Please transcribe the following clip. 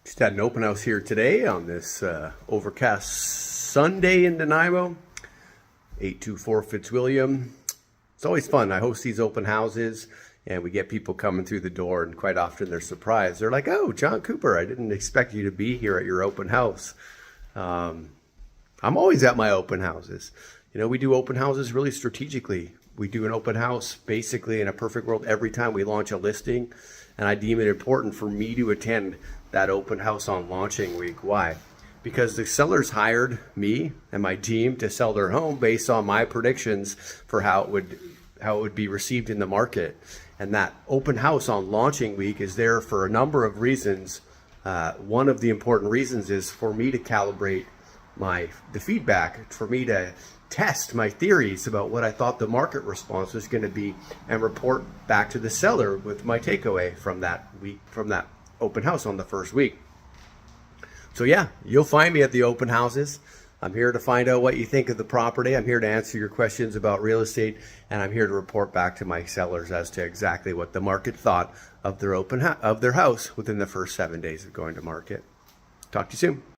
Just had an open house here today on this overcast Sunday in Nanaimo, 824 Fitzwilliam. It's always fun. I host these open houses and we get people coming through the door, and quite often they're surprised. They're like, "Oh, John Cooper, I didn't expect you to be here at your open house." I'm always at my open houses. You know, we do open houses really strategically. We do an open house basically in a perfect world every time we launch a listing, and I deem it important for me to attend that open house on launching week. Why? Because the sellers hired me and my team to sell their home based on my predictions for how it would be received in the market. And that open house on launching week is there for a number of reasons. One of the important reasons is for me to calibrate the feedback, for me to test my theories about what I thought the market response was going to be, and report back to the seller with my takeaway from that week, from that open house on the first week. So yeah, you'll find me at the open houses. I'm here to find out what you think of the property. I'm here to answer your questions about real estate, and I'm here to report back to my sellers as to exactly what the market thought of their house within the first 7 days of going to market. Talk to you soon.